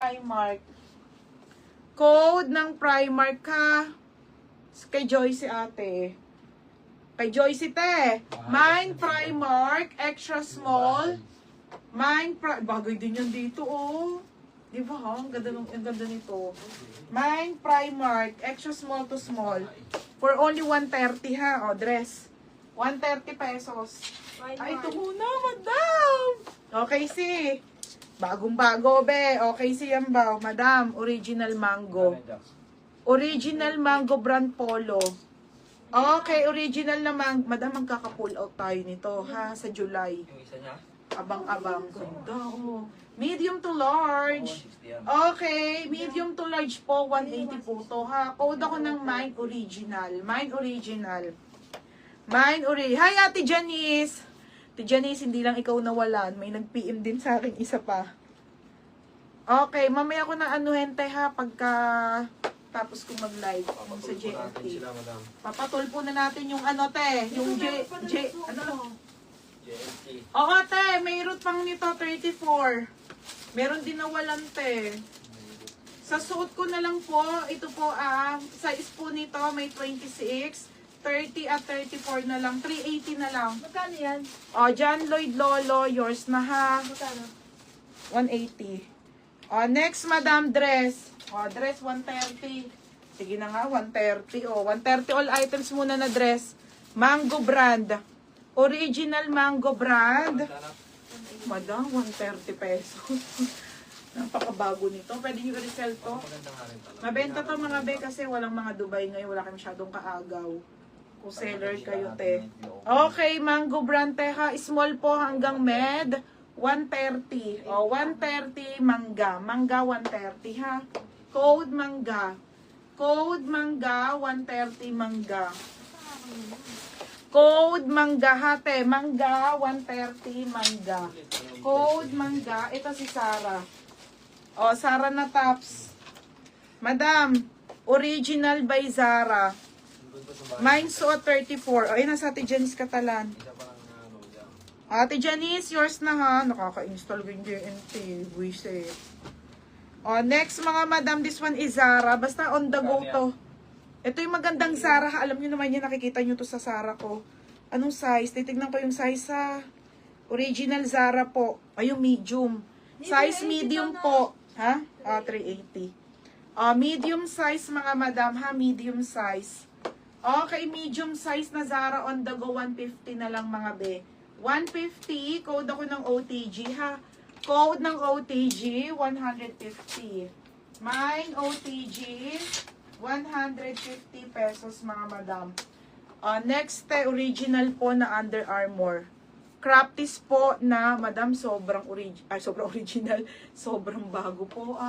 Primark. Code ng Primark ka. Kay Joyce ate. Kay Joyce te. Mine Primark, extra small. Bagay din yan dito oh. Di ba ha? Ang ganda nito. Mine Primark, extra small to small. For only 130 ha. O, dress. 130 pesos. Ay, ito muna, madam. Okay, si. Bagong-bago, be. Okay, si yan ba? Madam, original mango. Original mango brand polo. Okay, original na mango. Madam, magkaka-pull out tayo nito, ha? Sa July. Yung isa niya? Abang-abang. Ganda, oh. Medium to large. Okay, medium to large po, 180 po to, ha? Code ako ng Mine Original. Mine Original. Mine Original. Hi, Ate Janice. Ate Janice, hindi lang ikaw nawalan. May nag-PM din sa akin, isa pa. Okay, mamaya ko na anuhente, ha? Pagka tapos ko mag-live sa JNT. Papatulpo na natin yung ano, te. Yung ano? JNT. Oo, te. May root pang nito, 34. Meron din nawalan, te. Sa suot ko na lang po, ito po, size po nito, may 26, 30 at 34 na lang, 380 na lang. Magkano yan? O, John Lloyd Lolo, yours na ha. Magkano? 180. O, next, madam, dress. O, dress, 130. Sige na nga, 130. O, 130 all items muna na dress. Mango brand. Original mango brand. Madam, 130 pesos. Napakabago nito. Pwede nyo i-resell to. Mabenta to mga be kasi walang mga Dubai ngayon. Wala kayo masyadong kaagaw. Kung seller kayo, te. Okay, mango brand, te ha. Small po hanggang med. 130. O, 130 mangga. Mangga, 130 ha. Code mangga. Code mangga, 130 mangga. Code mangga hate, mangga 130 mangga. Code mangga, ito si Sarah. O, Sarah na tops. Madam, original by Zara. Mine suot 34. O, nasa Ate Janice Catalan. Ate Janice, yours na ha. Nakaka-install ko yung JNT. Buisit. O, next mga madam, this one is Zara. Basta on the go to. Ito yung magandang Zara. Alam nyo naman yan, nakikita nyo to sa Zara ko. Anong size? Titignan ko yung size sa original Zara po. Ay, yung medium. Size medium po. Ha? 380. Medium size mga madam ha. Medium size. Okay, medium size na Zara on the go. 150 na lang mga be. 150. Code ako ng OTG ha. Code ng OTG. 150. Mine OTG. 150 pesos mga madam. Next, original po na Under Armour. Crafties po na madam, sobrang original. Sobrang bago po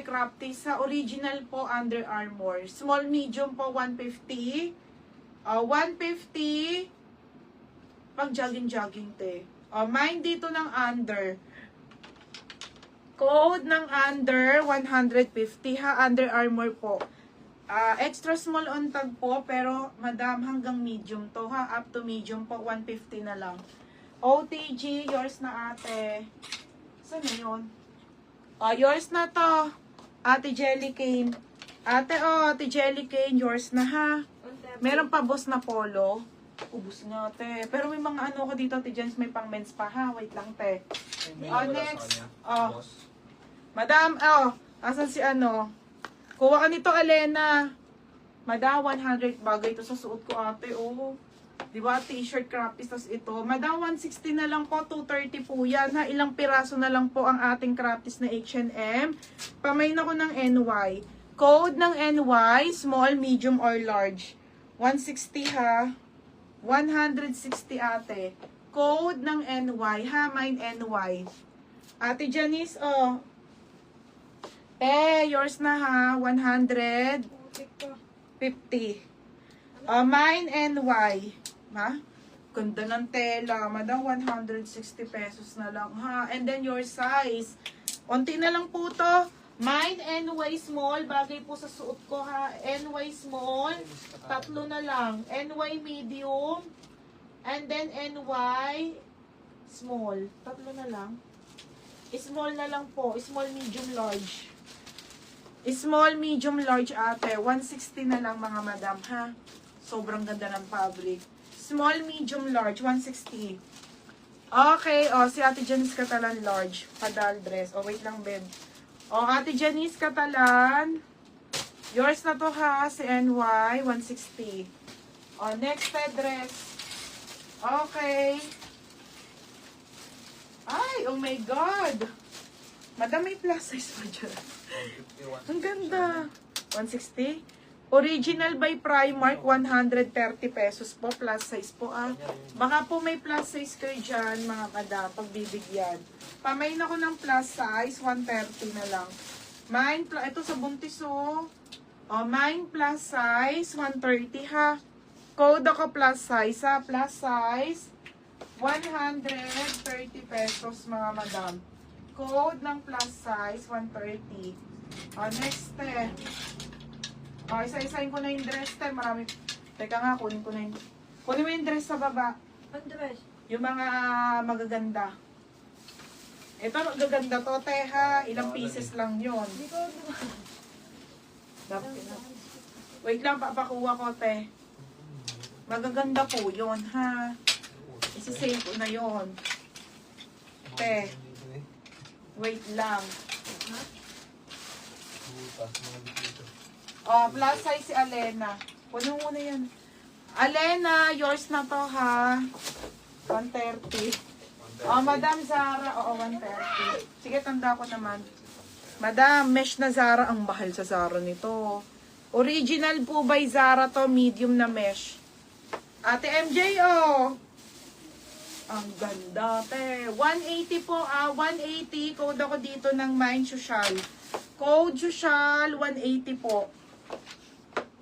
crafties sa original po Under Armour. Small medium po 150. 150 pag jogging te. Mine dito ng under. Code ng under 150 ha. Under Armour po. Extra small on tag po, pero madam hanggang medium to ha. Up to medium po, 150 na lang. OTG, yours na ate. Saan na yun? Yours na to. Ate Jelly Cane. Ate Jelly Cane, yours na ha. Meron pa boss na polo. Ubus nga te. Pero may mga ano ko dito, Ate Jens, may pang men's pa ha. Wait lang te. Next. Madam, asan si ano? Kuha ka nito, Alena. Madam, 100 bagay ito sa suot ko, ate. Di ba? T-shirt crappies, tas ito. Madam, 160 na lang po. 230 po yan. Ha? Ilang piraso na lang po ang ating crappies na H&M. Pamain ako ng NY. Code ng NY, small, medium, or large. 160 ha. 160 ate. Code ng NY ha. Mine NY. Ate Janice, yours na ha, 150. Mine NY. Ha? Ganda ng tela. Madam, 160 pesos na lang ha. And then your size. Unti na lang po to. Mine NY small. Bagay po sa suot ko ha. NY small. Tatlo na lang. NY medium. And then NY small. Tatlo na lang. Small na lang po. Small, medium, large. Small, medium, large ate. 160 na lang mga madam ha. Sobrang ganda ng fabric. Small, medium, large. 160. Okay. O, si Ate Janice Catalan large. Padal dress. O, wait lang, babe. O, Ate Janice Catalan. Yours na to ha. Si NY. 160. O, next dress. Okay. Ay, oh my God. Madam, may plus size pa dyan. Ang ganda. 160. Original by Primark, 130 pesos po. Plus size po ah. Baka po may plus size kayo dyan, mga madam, pagbibigyan. Pamain ako ng plus size, 130 na lang. Mine, ito sa buntis oh. Oh, mine plus size, 130 ha. Code ako plus size ha. Plus size, 130 pesos mga madam. Code ng plus size, 130. Oh, next Oh, isa-isahin ko na yung dress marami. Teka nga, kunin ko na yung... Kunin mo yung dress sa baba. Ang dress? Yung mga magaganda. Ito, magaganda to, ha. Ilang pieces lang yun. Hindi ko Wait lang, papakuha ko, te. Magaganda po yun, ha. Isisave ko na yun. Te. Wait lang. Oh, plus size si Alena. Puno mo na yan. Alena, yours na to ha. 130. Oh, Madam Zara. Oo, 130. Sige, tanda ko naman. Madam, mesh na Zara. Ang mahal sa Zara nito. Original po by Zara to. Medium na mesh. Ate MJ, oh. Ang ganda, te. 180 po, 180. Code ako dito ng Mind Social. Code Social, 180 po.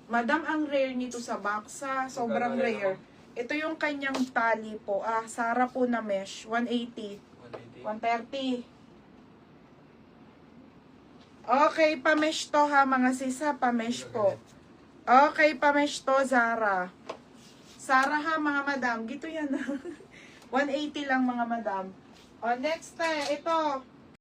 Madam, ang rare nito sa box, ha. Sobrang rare. Ito yung kanyang tali po. Zara po na mesh. 180. 130. Okay, pa-mesh to, ha, mga sisa. Pa-mesh po. Okay, pa-mesh to, Zara. Zara, ha, mga madam. Gito yan, 180 lang mga madam. O, next ito.